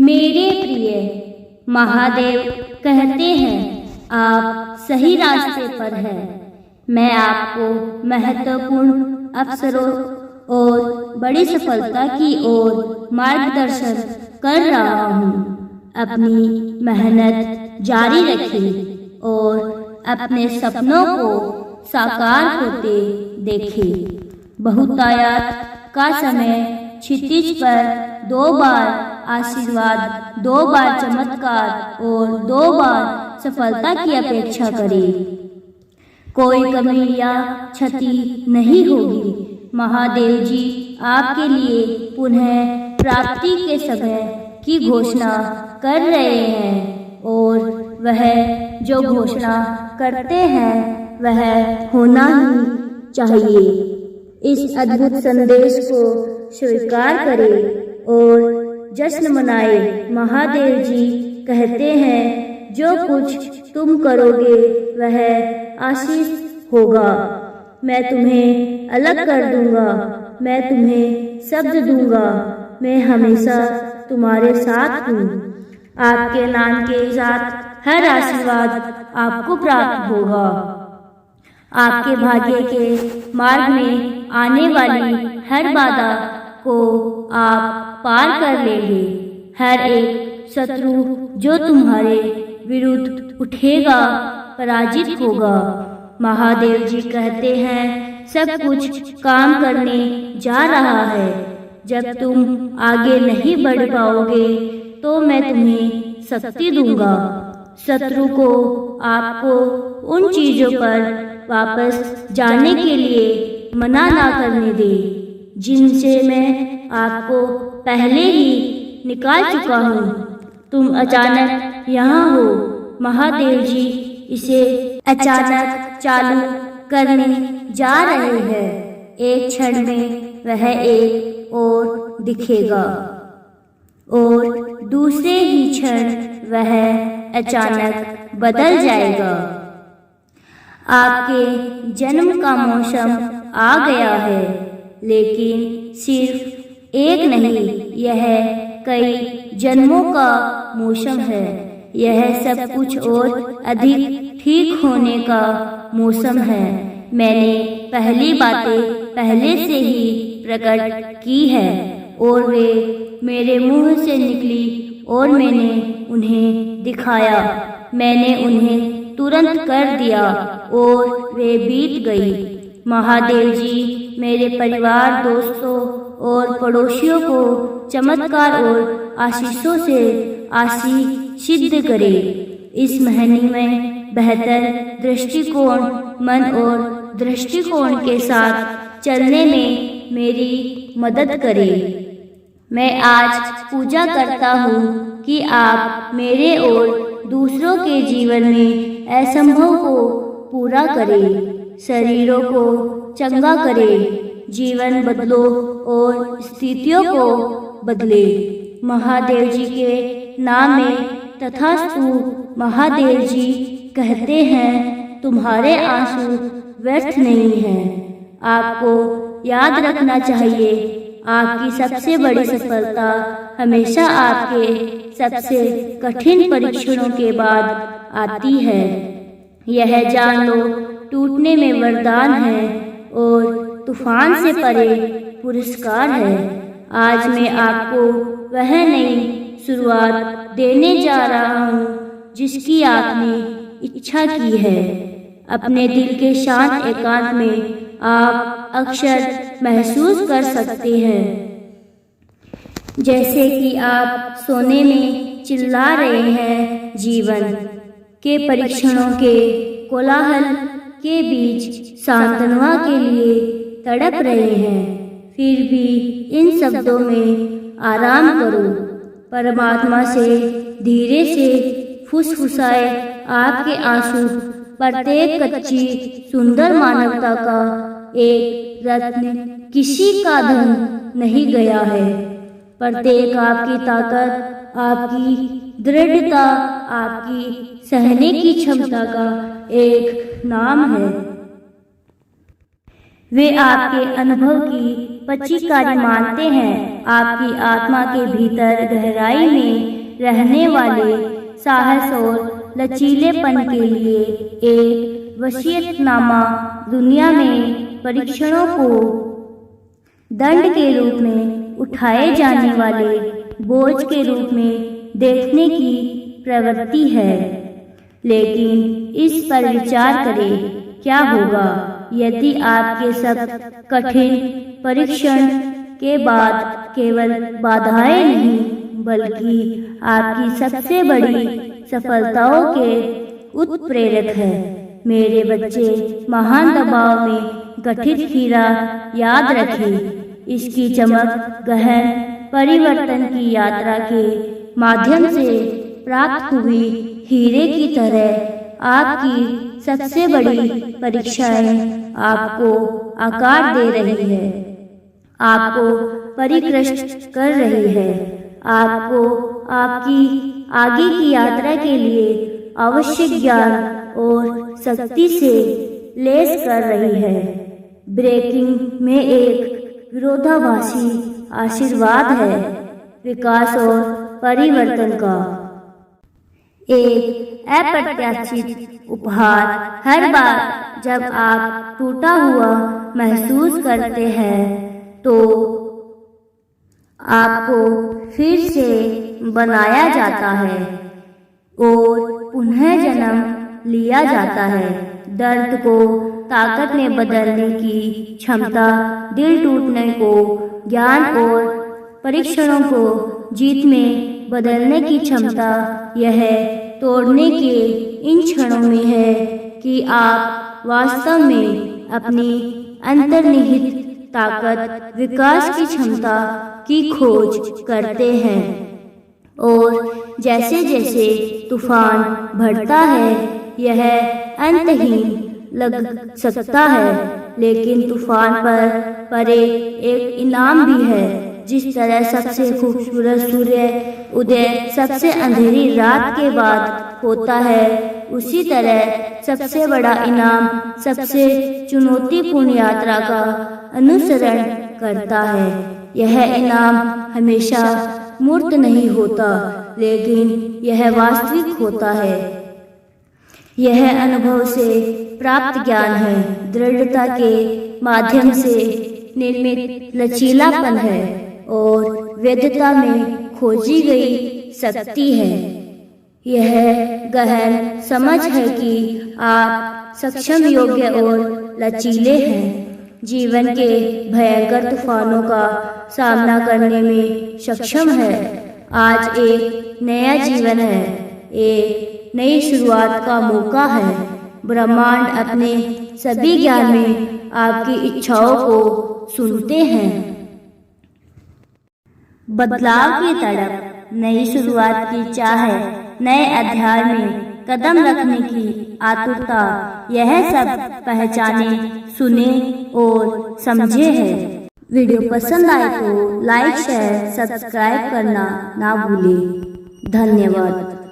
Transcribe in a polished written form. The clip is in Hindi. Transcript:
मेरे प्रिय महादेव कहते हैं आप सही रास्ते पर हैं। मैं आपको महत्वपूर्ण अवसरों और बड़ी सफलता की ओर मार्गदर्शन कर रहा हूँ। अपनी मेहनत जारी रखें और अपने सपनों को साकार होते देखें। बहुतायत का समय क्षितिज पर 2 बार आशीर्वाद, 2 बार चमत्कार और 2 बार सफलता की अपेक्षा करें। कोई कमी या क्षति नहीं होगी। महादेव जी आपके लिए पुनः प्राप्ति के समय की घोषणा कर रहे हैं और वह जो घोषणा करते हैं वह होना ही चाहिए। इस अद्भुत संदेश को स्वीकार करें और जश्न मनाएं। महादेव जी कहते हैं जो कुछ तुम करोगे वह आशीष होगा। मैं तुम्हें अलग कर दूंगा, मैं तुम्हें शब्द दूंगा, मैं हमेशा तुम्हारे साथ हूँ। आपके नाम के साथ हर आशीर्वाद आपको प्राप्त होगा। आपके भाग्य के मार्ग में आने वाली हर बाधा को आप पार कर लेंगे। हर एक शत्रु जो तुम्हारे विरुद्ध उठेगा पराजित होगा। महादेव जी कहते हैं सब कुछ काम करने जा रहा है। जब तुम आगे नहीं बढ़ पाओगे तो मैं तुम्हें शक्ति दूंगा। शत्रु को आपको उन चीजों पर वापस जाने के लिए मना ना करने दे जिनसे मैं आपको पहले ही निकाल चुका हूँ। तुम अचानक यहाँ हो। महादेव जी इसे अचानक चालू करने जा रहे हैं। एक क्षण में वह एक और दिखेगा और दूसरे ही क्षण वह अचानक बदल जाएगा। आपके जन्म का मौसम आ गया है, लेकिन सिर्फ एक नहीं, यह कई जन्मों का मौसम है। यह सब कुछ और अधिक ठीक होने का मौसम है। मैंने पहली बातें पहले से ही प्रकट की है और वे मेरे मुंह से निकली और मैंने उन्हें दिखाया। मैंने उन्हें तुरंत कर दिया और वे बीत गई। महादेव जी मेरे परिवार, दोस्तों और पड़ोसियों को चमत्कार और आशीषों से आशीषित करे। इस महीने में बेहतर दृष्टिकोण, मन और दृष्टिकोण के साथ चलने में मेरी मदद करे। मैं आज पूजा करता हूँ कि आप मेरे और दूसरों के जीवन में असंभव को पूरा करें, शरीरों को चंगा करें, जीवन बदलो और स्थितियों को बदले। महादेव जी के नाम में तथास्तु। महादेव जी कहते हैं तुम्हारे आंसू व्यर्थ नहीं हैं। आपको याद रखना चाहिए आपकी सबसे बड़ी सफलता हमेशा आपके सबसे कठिन परीक्षणों के बाद आती है। यह जान लो टूटने में वरदान है और तूफान से परे पुरस्कार है। आज मैं आपको वह नई शुरुआत देने जा रहा हूँ जिसकी आपने इच्छा की है। अपने दिल के शांत एकांत में आप अक्सर महसूस कर सकते हैं जैसे कि आप सोने में चिल्ला रहे हैं, जीवन के परीक्षणों के कोलाहल के बीच सांत्वना के लिए तड़प रहे हैं। फिर भी इन शब्दों में आराम करो। परमात्मा से धीरे से फुसफुसाए आपके आंसू प्रत्येक कच्ची सुंदर मानवता का एक रत्न किसी का धन नहीं गया है। प्रत्येक आपकी ताकत, आपकी दृढ़ता, आपकी सहने की क्षमता का एक नाम है। वे आपके अनुभव की पच्चीकारी मानते हैं। आपकी आत्मा के भीतर गहराई में रहने वाले साहस और लचीलेपन के लिए एक वसीयतनामा, दुनिया में परीक्षणों को दंड के रूप में उठाए जाने वाले बोझ के रूप में देखने की प्रवृत्ति है। लेकिन इस पर विचार करें, क्या होगा यदि आपके सब कठिन परीक्षण के बाद केवल बाधाएं नहीं बल्कि आपकी सबसे बड़ी सफलताओं के उत्प्रेरक है। मेरे बच्चे, महान दबाव में गठित हीरा याद रखें। इसकी चमक गहन परिवर्तन की यात्रा के माध्यम से प्राप्त हुई हीरे की तरह आपकी सबसे बड़ी परीक्षाएं आपको आकार दे रही है, आपको परिकृष्ट कर रही है, आपको आपकी आगे की यात्रा के लिए आवश्यक ज्ञान और शक्ति से लैस कर रही है। ब्रेकिंग में एक विरोधाभासी आशीर्वाद है, विकास और परिवर्तन का एक अप्रत्याशित उपहार। हर बार जब आप टूटा हुआ महसूस करते हैं तो आपको फिर से बनाया जाता है और पुनः जन्म लिया जाता है। दर्द को ताकत में बदलने की क्षमता, दिल टूटने को ज्ञान और परीक्षणों को जीत में बदलने की क्षमता यह तोड़ने के इन क्षणों में है कि आप वास्तव में अपनी अंतर्निहित ताकत, विकास की क्षमता की खोज करते हैं। और जैसे जैसे तूफान बढ़ता है, यह अंतहीन लग सकता है, लेकिन तूफान पर परे एक इनाम भी है। जिस तरह सबसे खूबसूरत सूर्य उदय सबसे अंधेरी रात के बाद होता है, उसी तरह सबसे बड़ा इनाम सबसे चुनौतीपूर्ण यात्रा का अनुसरण करता है। यह इनाम हमेशा मूर्त नहीं होता, लेकिन यह वास्तविक होता है। यह अनुभव से प्राप्त ज्ञान है, दृढ़ता के माध्यम से निर्मित लचीलापन है और वैधता में खोजी गई शक्ति है। यह गहन समझ है कि आप सक्षम, योग्य और लचीले हैं, जीवन के भयंकर तूफानों का सामना करने में सक्षम है। आज एक नया जीवन है, एक नई शुरुआत का मौका है। ब्रह्मांड अपने सभी ज्ञान में आपकी इच्छाओं को सुनते हैं। बदलाव की तड़प, नई शुरुआत की चाह, नए अध्याय में कदम रखने की आतुरता, यह सब पहचाने, सुने और समझे है। वीडियो पसंद आए तो लाइक, शेयर, सब्सक्राइब करना ना भूलें। धन्यवाद।